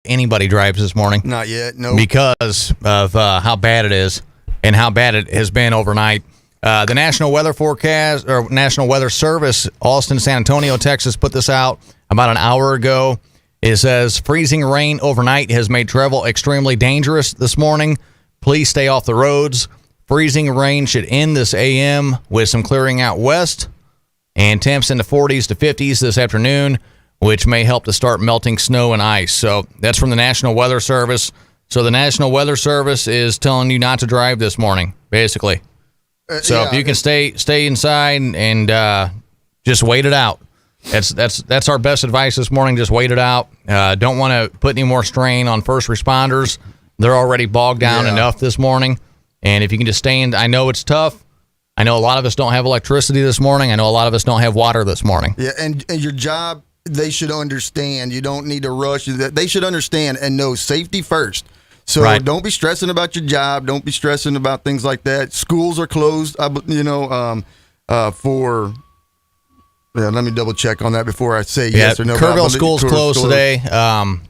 anybody drives this morning. Not yet, no. Because of how bad it is and how bad it has been overnight. The National Weather Forecast, or National Weather Service, Austin, San Antonio, Texas, put this out about an hour ago. It says freezing rain overnight has made travel extremely dangerous this morning. Please stay off the roads. Freezing rain should end this AM with some clearing out west and temps in the 40s to 50s this afternoon, which may help to start melting snow and ice. So that's from the National Weather Service. So the National Weather Service is telling you not to drive this morning, basically. So if you can stay inside and just wait it out. That's our best advice this morning. Just wait it out. Don't want to put any more strain on first responders. They're already bogged down enough this morning. And if you can just stay in, I know it's tough. I know a lot of us don't have electricity this morning. I know a lot of us don't have water this morning. Yeah, and your job, they should understand. You don't need to rush. They should understand and know safety first. So don't be stressing about your job. Don't be stressing about things like that. Schools are closed, for... Yeah, let me double check on that before I say yes or no. Kerrville School's closed today.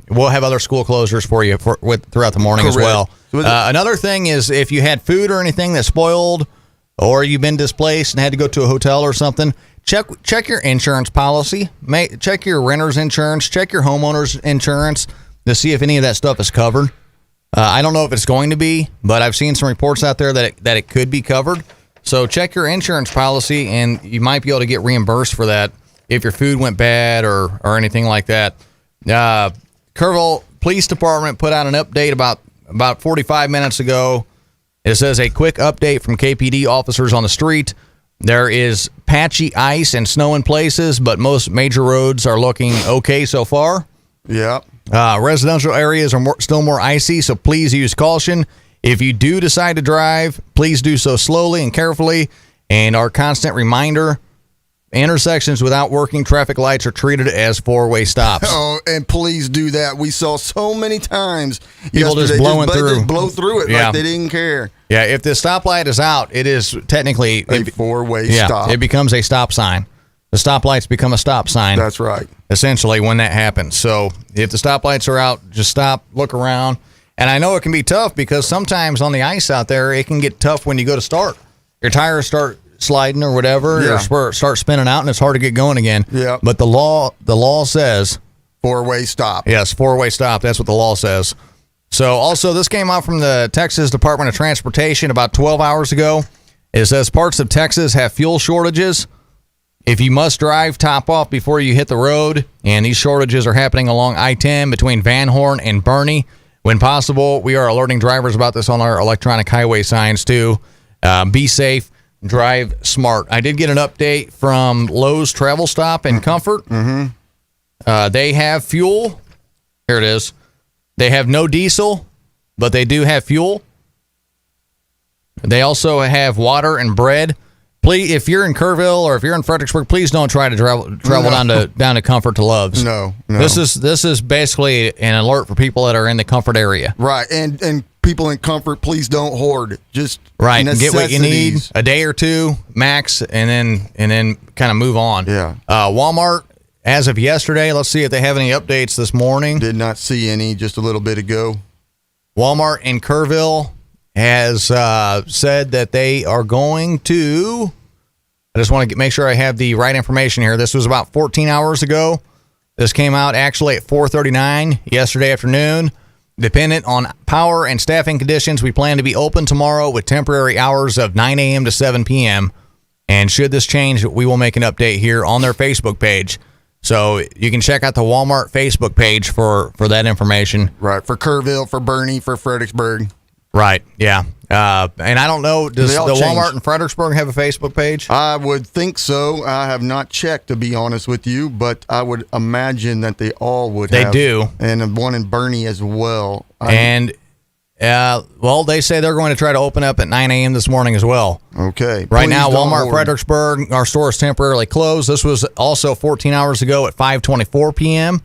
We'll have other school closures for you throughout the morning as well. Another thing is if you had food or anything that spoiled, or you've been displaced and had to go to a hotel or something, check your insurance policy. Check your renter's insurance. Check your homeowner's insurance to see if any of that stuff is covered. I don't know if it's going to be, but I've seen some reports out there that it could be covered. So check your insurance policy, and you might be able to get reimbursed for that if your food went bad or anything like that. Kerrville Police Department put out an update about 45 minutes ago. It says a quick update from KPD officers on the street. There is patchy ice and snow in places, but most major roads are looking okay so far. Yeah. Residential areas are still more icy, so please use caution. If you do decide to drive, please do so slowly and carefully. And our constant reminder, intersections without working traffic lights are treated as four-way stops. Oh, and please do that. We saw so many times people just blowing through. Just blow through it like they didn't care. Yeah, if the stoplight is out, it is technically a four-way stop. It becomes a stop sign. The stoplights become a stop sign. That's right. Essentially, when that happens. So if the stoplights are out, just stop, look around. And I know it can be tough because sometimes on the ice out there, it can get tough when you go to start. Your tires start sliding or whatever, or start spinning out, and it's hard to get going again. Yeah. But the law says four-way stop. Yes, four-way stop. That's what the law says. So also, this came out from the Texas Department of Transportation about 12 hours ago. It says parts of Texas have fuel shortages. If you must drive, top off before you hit the road. And these shortages are happening along I-10 between Van Horn and Bernie. When possible, we are alerting drivers about this on our electronic highway signs, too. Be safe. Drive smart. I did get an update from Lowe's Travel Stop and Comfort. Mm-hmm. They have fuel. Here it is. They have no diesel, but they do have fuel. They also have water and bread. Please, if you're in Kerrville or if you're in Fredericksburg, please don't try to travel down to Comfort to Love's. No. This is basically an alert for people that are in the Comfort area. Right, and people in Comfort, please don't hoard. Just get what you need, a day or two max, and then kind of move on. Yeah. Walmart, as of yesterday, let's see if they have any updates this morning. Did not see any just a little bit ago. Walmart in Kerrville has said that they are going to, I just want to make sure I have the right information here. This was about 14 hours ago. This came out actually at 4:39 yesterday afternoon. Dependent on power and staffing conditions, we plan to be open tomorrow with temporary hours of 9 a.m. to 7 p.m. And should this change, we will make an update here on their Facebook page. So you can check out the Walmart Facebook page for that information. Right, for Kerrville, for Bernie, for Fredericksburg. Right, yeah. And I don't know, does the Walmart in Fredericksburg have a Facebook page? I would think so. I have not checked, to be honest with you, but I would imagine that they all would have. They do. And one in Bernie as well. They say they're going to try to open up at 9 a.m. this morning as well. Okay. Right now, Walmart Fredericksburg, our store is temporarily closed. This was also 14 hours ago at 5:24 p.m.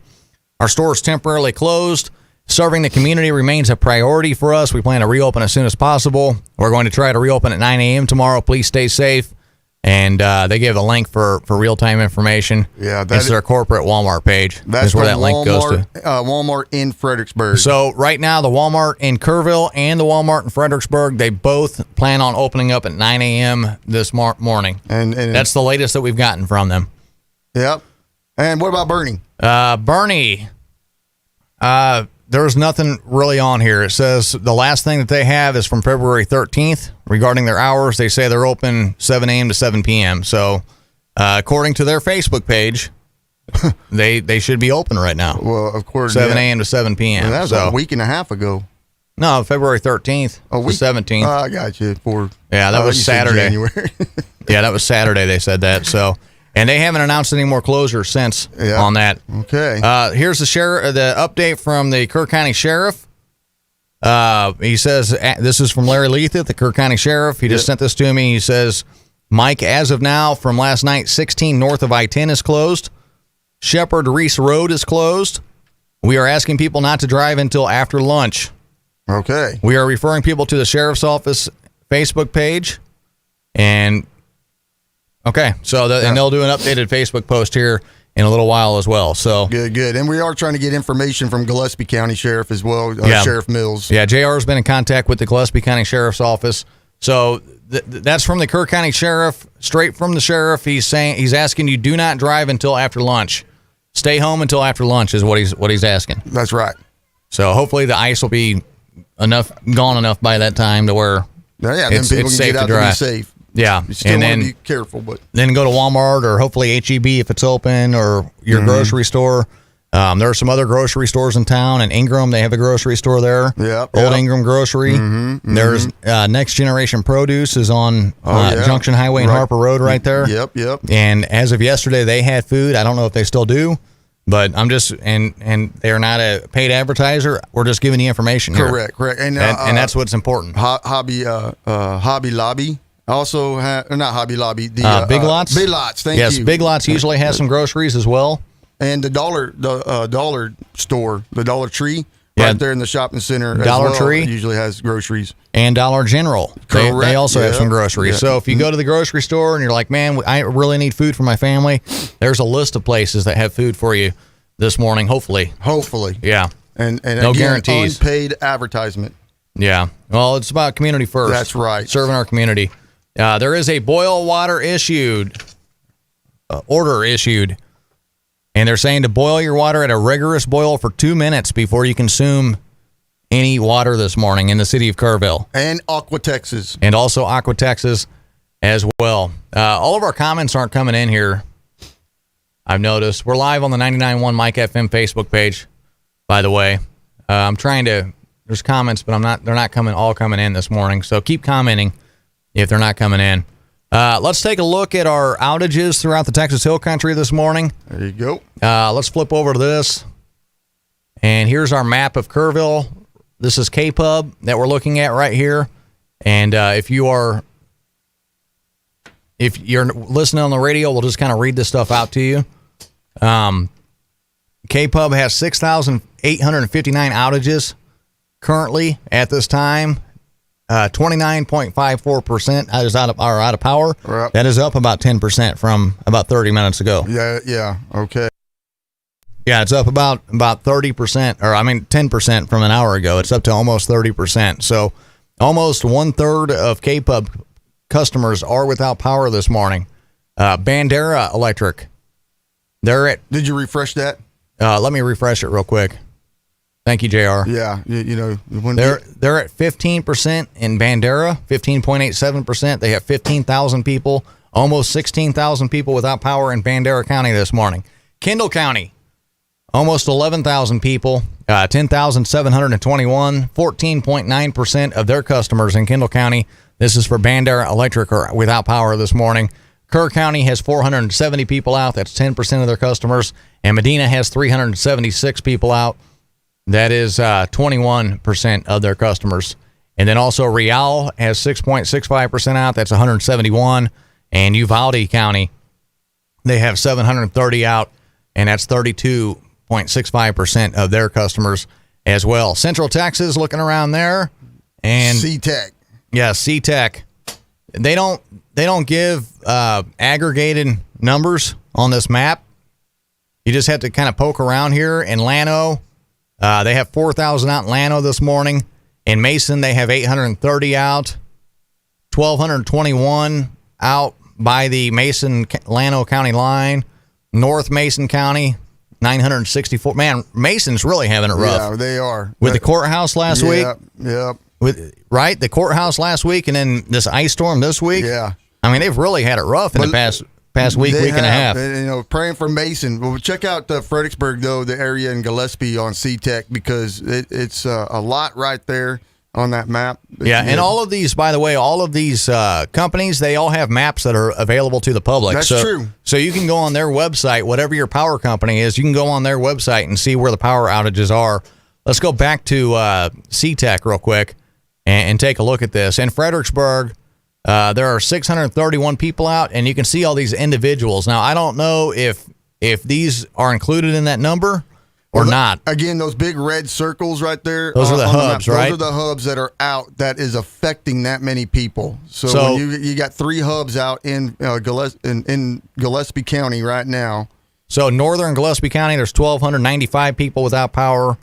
Our store is temporarily closed. Serving the community remains a priority for us. We plan to reopen as soon as possible. We're going to try to reopen at 9 a.m. tomorrow. Please stay safe And they give a link for real-time information. Yeah, that's their corporate Walmart page. That's where that link goes to. Walmart in Fredericksburg. So right now, the Walmart in Kerrville and the Walmart in Fredericksburg, they both plan on opening up at 9 a.m. this morning. And that's the latest that we've gotten from them. Yep. And what about Bernie? Bernie, there's nothing really on here. It says the last thing that they have is from February 13th. Regarding their hours, they say they're open 7 a.m. to 7 p.m. So according to their Facebook page, they should be open right now. Well, of course. 7 a.m. to 7 p.m. Well, that was a week and a half ago. No, February 13th. The 17th. I got you. That was Saturday. January. Yeah, that was Saturday they said that. So, and they haven't announced any more closures since on that. Okay. Here's the update from the Kerr County Sheriff. He says, this is from Larry Leathit, the Kerr County Sheriff. He just sent this to me. He says, Mike, as of now, from last night, 16 north of I-10 is closed. Shepherd Reese Road is closed. We are asking people not to drive until after lunch. Okay. We are referring people to the Sheriff's Office Facebook page. And, and they'll do an updated Facebook post here in a little while as well. So good. And we are trying to get information from Gillespie County Sheriff as well, Sheriff Mills. Yeah, JR has been in contact with the Gillespie County Sheriff's Office. So that's from the Kerr County Sheriff, straight from the sheriff. He's asking you do not drive until after lunch. Stay home until after lunch is what he's asking. That's right. So hopefully the ice will be gone enough by that time to where it's safe to drive. Be safe. Yeah, you still want to be careful, but then go to Walmart or hopefully HEB if it's open, or your grocery store. There are some other grocery stores in town. In Ingram, they have a grocery store there. Old Ingram Grocery. There's Next Generation Produce is on Junction Highway and Harper Road right there. Yep. And as of yesterday, they had food. I don't know if they still do, but I'm just and they're not a paid advertiser. We're just giving you information here. Correct. And that's what's important. Hobby Lobby. Also, not Hobby Lobby. The Big Lots. Big Lots. Thank you. Yes, Big Lots usually has some groceries as well. And the dollar store, the Dollar Tree, right there in the shopping center. Dollar Tree usually has groceries. And Dollar General. Correct. They also have some groceries. So if you go to the grocery store and you're like, man, I really need food for my family, there's a list of places that have food for you this morning. Hopefully. Yeah. And no again, guarantees. Unpaid advertisement. Yeah. Well, it's about community first. That's right. Serving our community. There is a boil water order issued. And they're saying to boil your water at a rigorous boil for 2 minutes before you consume any water this morning in the city of Kerrville. And Aqua Texas. And also Aqua Texas as well. All of our comments aren't coming in here, I've noticed. We're live on the 99.1 Mike FM Facebook page, by the way. I'm trying to... There's comments, but they're not coming in this morning. So keep commenting if they're not coming in. Let's take a look at our outages throughout the Texas Hill Country this morning. There you go. Let's flip over to this. And here's our map of Kerrville. This is KPUB that we're looking at right here. And if you're listening on the radio, we'll just kind of read this stuff out to you. KPUB has 6,859 outages currently at this time. 29.54% are out of power. Right. That is up about 10% from about 30 minutes ago. Yeah. Okay. Yeah, it's up about 30%, or 10% from an hour ago. It's up to almost 30%. So almost 1/3 of KPUB customers are without power this morning. Bandera Electric, they're at... Did you refresh that? Let me refresh it real quick. Thank you, JR. Yeah, they're at 15% in Bandera, 15.87%. They have 15,000 people, almost 16,000 people without power in Bandera County this morning. Kendall County, almost 11,000 people, 10,721, 14.9% of their customers in Kendall County. This is for Bandera Electric are without power this morning. Kerr County has 470 people out. That's 10% of their customers. And Medina has 376 people out. That is 21% of their customers. And then also Real has 6.65% out. That's 171. And Uvalde County, they have 730 out, and that's 32.65% of their customers as well. Central Texas, looking around there. And C-Tech. Yeah, C-Tech. They don't don't give aggregated numbers on this map. You just have to kind of poke around here. In Llano, they have 4,000 out in Llano this morning. In Mason, they have 830 out. 1,221 out by the Mason-Llano County line. North Mason County, 964. Man, Mason's really having it rough. Yeah, they are. With the courthouse last week. Yeah. Right? The courthouse last week and then this ice storm this week. Yeah. I mean, they've really had it rough in the past week and a half. And, praying for Mason. Well, check out Fredericksburg, though, the area in Gillespie on SeaTech, because it's a lot right there on that map. Yeah, and all of these, by the way, companies, they all have maps that are available to the public. That's true. So you can go on their website, whatever your power company is, you can go on their website and see where the power outages are. Let's go back to SeaTech real quick and take a look at this. In Fredericksburg, there are 631 people out, and you can see all these individuals. Now, I don't know if these are included in that number or not. Again, those big red circles right there. Those are the hubs, right? Those are the hubs that are out that is affecting that many people. So when you got 3 hubs out in Gillespie County right now. So northern Gillespie County, there's 1,295 people without power.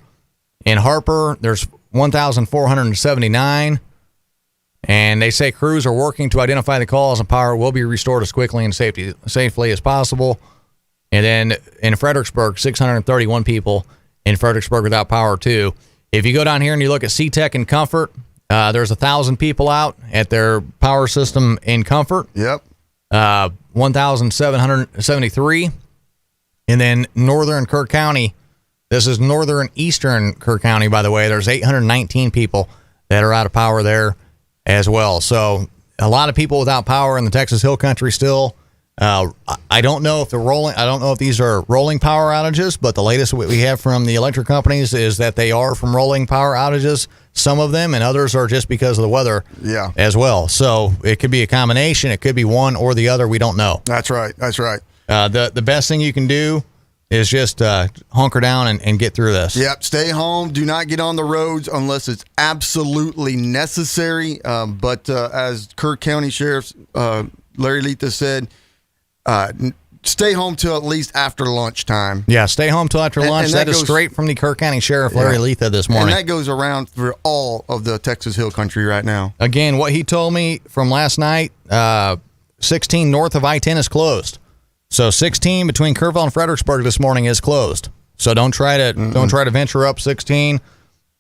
In Harper, there's 1,479. And they say crews are working to identify the cause, and power will be restored as quickly and safely as possible. And then in Fredericksburg, 631 people in Fredericksburg without power, too. If you go down here and you look at SeaTech and Comfort, there's 1,000 people out at their power system in Comfort. Yep. 1,773. And then northern Kerr County, this is northern eastern Kerr County, by the way. There's 819 people that are out of power there as well. So a lot of people without power in the Texas Hill Country still. I don't know if these are rolling power outages, but the latest we have from the electric companies is that they are from rolling power outages, some of them, and others are just because of the weather as well. So it could be a combination. It could be one or the other. We don't know. That's right. The best thing you can do is just hunker down and get through this. Yep. Stay home. Do not get on the roads unless it's absolutely necessary. But as Kerr County Sheriff Larry Letha said, stay home till at least after lunchtime. Yeah, stay home till after lunch. And that is straight from the Kerr County Sheriff Larry Letha this morning. And that goes around through all of the Texas Hill Country right now. Again, what he told me from last night, 16 north of I-10 is closed. So 16 between Kerrville and Fredericksburg this morning is closed. So don't try to venture up 16.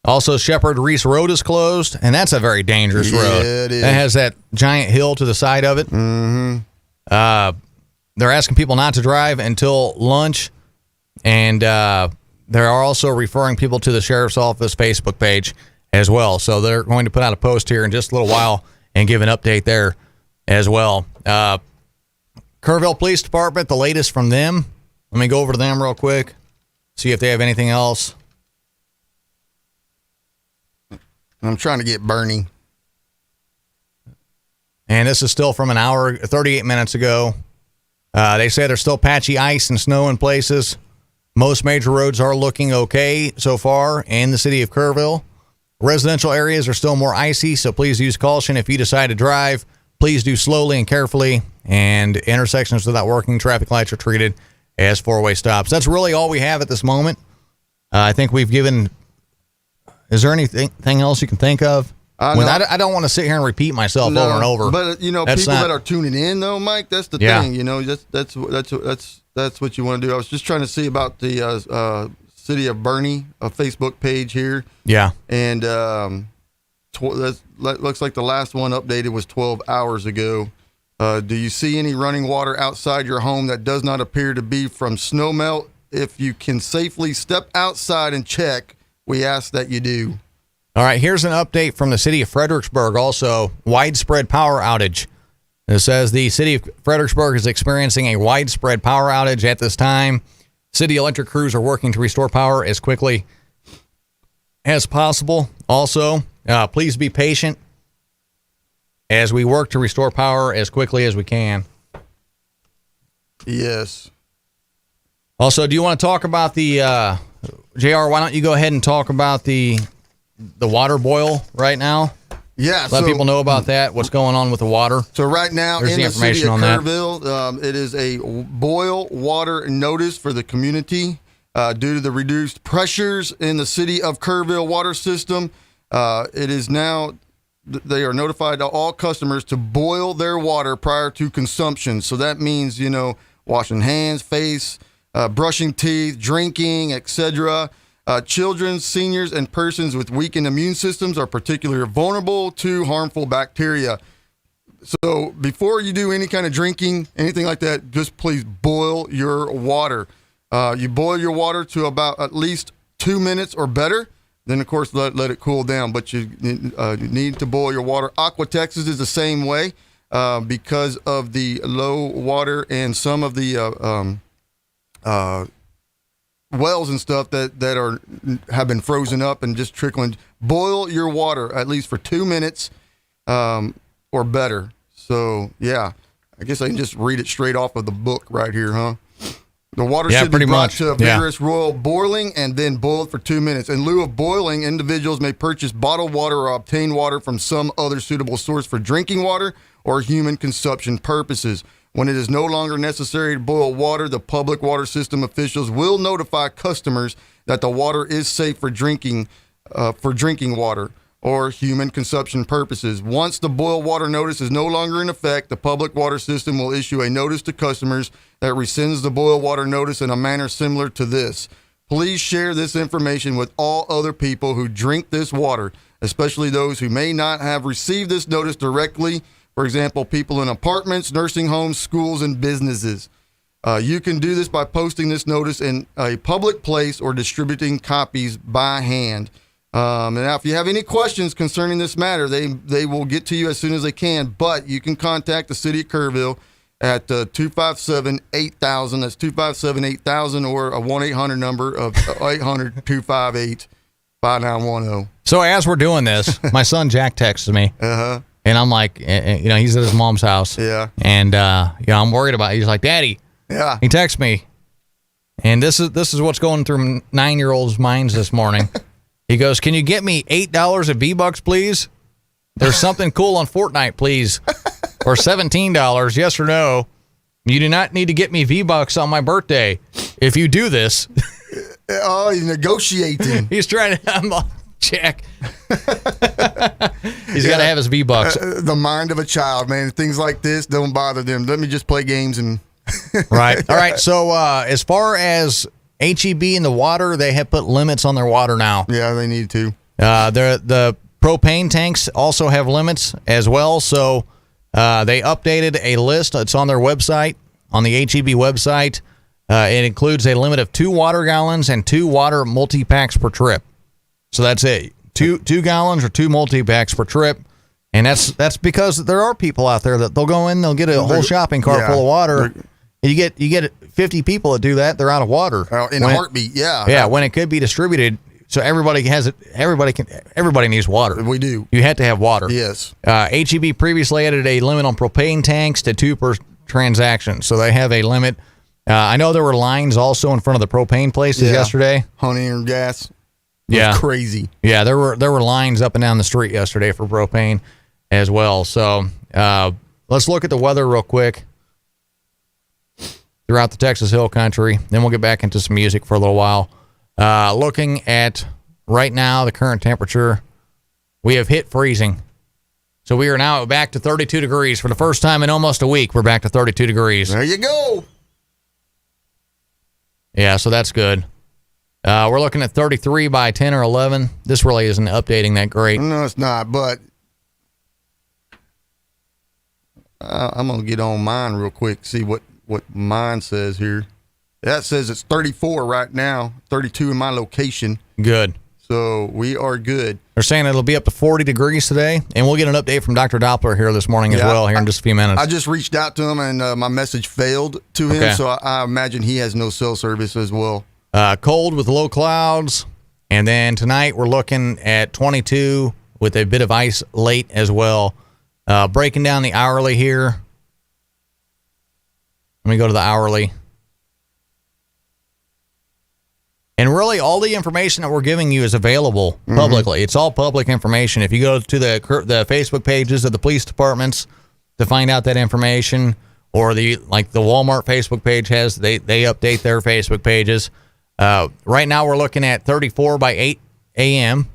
Also, Shepherd Reese Road is closed, and that's a very dangerous road. It is. That has that giant hill to the side of it. Mm-hmm. They're asking people not to drive until lunch, and they're also referring people to the Sheriff's Office Facebook page as well. So they're going to put out a post here in just a little while and give an update there as well. Kerrville Police Department, the latest from them. Let me go over to them real quick, see if they have anything else. I'm trying to get Bernie. And this is still from an hour, 38 minutes ago. They say there's still patchy ice and snow in places. Most major roads are looking okay so far in the city of Kerrville. Residential areas are still more icy, so please use caution if you decide to drive. Please do slowly and carefully, and intersections without working traffic lights are treated as four-way stops. That's really all we have at this moment. I think we've given... Is there anything else you can think of? I don't want to sit here and repeat myself over and over. But people that are tuning in, though, Mike, that's the thing. That's what you want to do. I was just trying to see about the City of Bernie, a Facebook page here. Yeah, and that looks like the last one updated was 12 hours ago. Do you see any running water outside your home that does not appear to be from snowmelt? If you can safely step outside and check, we ask that you do. All right, here's an update from the city of Fredericksburg. Also, widespread power outage. It says the city of Fredericksburg is experiencing a widespread power outage at this time. City electric crews are working to restore power as quickly as possible. Also, please be patient as we work to restore power as quickly as we can. Yes. Also, do you want to talk about the, JR, why don't you go ahead and talk about the water boil right now? Yeah, Let people know about that. What's going on with the water? So right now There's in the the city information of on that. Kerrville, it is a boil water notice for the community due to the reduced pressures in the city of Kerrville water system. It is now, they are notified to all customers to boil their water prior to consumption. So that means, washing hands, face, brushing teeth, drinking, etc. Children, seniors, and persons with weakened immune systems are particularly vulnerable to harmful bacteria. So before you do any kind of drinking, anything like that, just please boil your water. You boil your water to about at least 2 minutes or better. Then, of course, let it cool down. But you need to boil your water. Aqua Texas is the same way because of the low water and some of the wells and stuff that have been frozen up and just trickling. Boil your water at least for 2 minutes or better. So, yeah, I guess I can just read it straight off of the book right here, huh? The water should be brought to a vigorous royal boiling and then boiled for 2 minutes. In lieu of boiling, individuals may purchase bottled water or obtain water from some other suitable source for drinking water or human consumption purposes. When it is no longer necessary to boil water, the public water system officials will notify customers that the water is safe for drinking water or human consumption purposes. Once the boil water notice is no longer in effect, the public water system will issue a notice to customers that rescinds the boil water notice in a manner similar to this. Please share this information with all other people who drink this water, especially those who may not have received this notice directly. For example, people in apartments, nursing homes, schools, and businesses. You can do this by posting this notice in a public place or distributing copies by hand. And now, if you have any questions concerning this matter, they will get to you as soon as they can. But you can contact the city of Kerrville at 257-8000. That's 257-8000 or a 1-800 number of 800-258-5910. So as we're doing this, my son Jack texts me. And I'm like, he's at his mom's house. Yeah. And, I'm worried about it. He's like, Daddy. Yeah. He texts me. And this is what's going through 9-year-olds' minds this morning. He goes, can you get me $8 at V-Bucks, please? There's something cool on Fortnite, please. Or $17, yes or no. You do not need to get me V-Bucks on my birthday. If you do this. Oh, he's negotiating. He's trying to, I'm like, Jack. He's got to have his V-Bucks. The mind of a child, man. Things like this don't bother them. Let me just play games and. Right. All right. So as far as HEB and the water, they have put limits on their water now. Yeah, they need to. The propane tanks also have limits as well. So they updated a list. It's on their website, on the HEB website. It includes a limit of 2 water gallons and 2 water multi-packs per trip. So that's it. 2 gallons or 2 multi-packs per trip. And that's because there are people out there that they'll go in, they'll get a whole shopping cart full of water. You get 50 people that do that, they're out of water. In a heartbeat, yeah. Yeah, when it could be distributed, so everybody has it. Everybody needs water. We do. You had to have water. Yes. HEB previously added a limit on propane tanks to 2 per transaction, so they have a limit. I know there were lines also in front of the propane places yesterday. Honey and gas. Yeah, crazy. Yeah, there were lines up and down the street yesterday for propane as well. So let's look at the weather real quick throughout the Texas Hill Country. Then we'll get back into some music for a little while. Looking at right now the current temperature, we have hit freezing. So we are now back to 32 degrees for the first time in almost a week. We're back to 32 degrees. There you go. Yeah, so that's good. We're looking at 33 by 10 or 11. This really isn't updating that great. No, it's not, but I'm going to get on mine real quick, see what mine says here. That says it's 34 right now, 32 in my location. Good. So we are good. They're saying it'll be up to 40 degrees today, and we'll get an update from Dr. Doppler here this morning as well here in just a few minutes. I just reached out to him, and my message failed to him, so I imagine he has no cell service as well. Cold with low clouds, and then tonight we're looking at 22 with a bit of ice late as well. Breaking down the hourly here. Let me go to the hourly. And really, all the information that we're giving you is available publicly. It's all public information. If you go to the Facebook pages of the police departments to find out that information, or the Walmart Facebook page has, they update their Facebook pages. Right now, we're looking at 34 by 8 a.m.,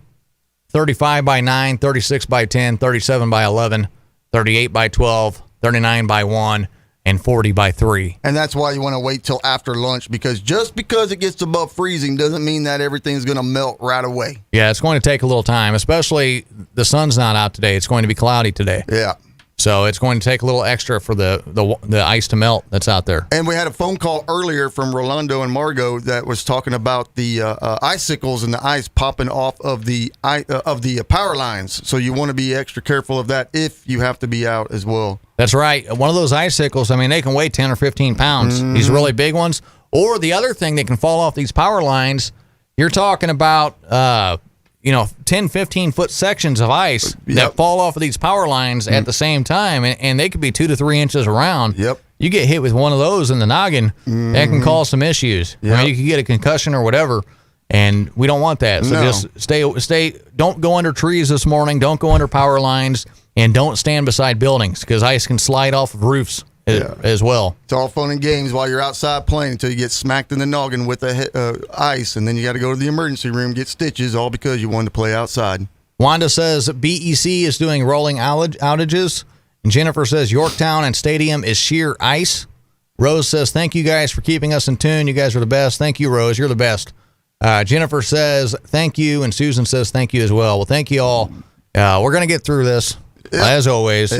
35 by 9, 36 by 10, 37 by 11, 38 by 12, 39 by 1, and 40 by 3. And that's why you want to wait till after lunch, because just because it gets above freezing doesn't mean that everything's going to melt right away. Yeah, it's going to take a little time, especially the sun's not out today. It's going to be cloudy today. Yeah. So it's going to take a little extra for the ice to melt that's out there. And we had a phone call earlier from Rolando and Margot that was talking about the icicles and the ice popping off of the power lines. So you want to be extra careful of that if you have to be out as well. That's right. One of those icicles, I mean, they can weigh 10 or 15 pounds. These really big ones. Or the other thing that can fall off these power lines, you're talking about 10, 15-foot sections of ice that fall off of these power lines at the same time, and they could be 2 to 3 inches around. Yep. You get hit with one of those in the noggin, that can cause some issues. Yep. I mean, you could get a concussion or whatever, and we don't want that. So just stay. Don't go under trees this morning. Don't go under power lines, and don't stand beside buildings, because ice can slide off of roofs as well. It's all fun and games while you're outside playing until you get smacked in the noggin with the ice, and then you got to go to the emergency room, get stitches, all because you wanted to play outside. Wanda says BEC is doing rolling outages. And Jennifer says Yorktown and Stadium is sheer ice. Rose says, thank you guys for keeping us in tune. You guys are the best. Thank you, Rose. You're the best. Jennifer says, thank you. And Susan says, thank you as well. Well, thank you all. We're going to get through this. As always,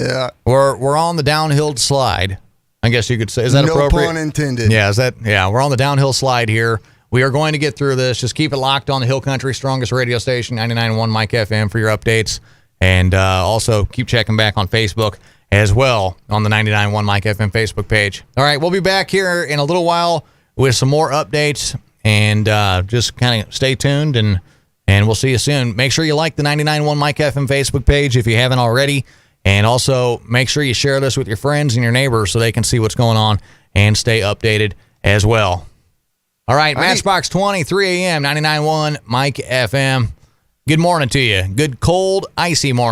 we're on the downhill slide. I guess you could say. Is that appropriate? No pun intended. Yeah, we're on the downhill slide here. We are going to get through this. Just keep it locked on the Hill Country strongest radio station, 99.1 Mike FM, for your updates, and also keep checking back on Facebook as well on the 99.1 Mike FM Facebook page. All right, we'll be back here in a little while with some more updates, and just kind of stay tuned and we'll see you soon. Make sure you like the 99.1 Mike FM Facebook page if you haven't already. And also make sure you share this with your friends and your neighbors so they can see what's going on and stay updated as well. All right, Matchbox 20, 3 a.m., 99.1 Mike FM. Good morning to you. Good, cold, icy morning.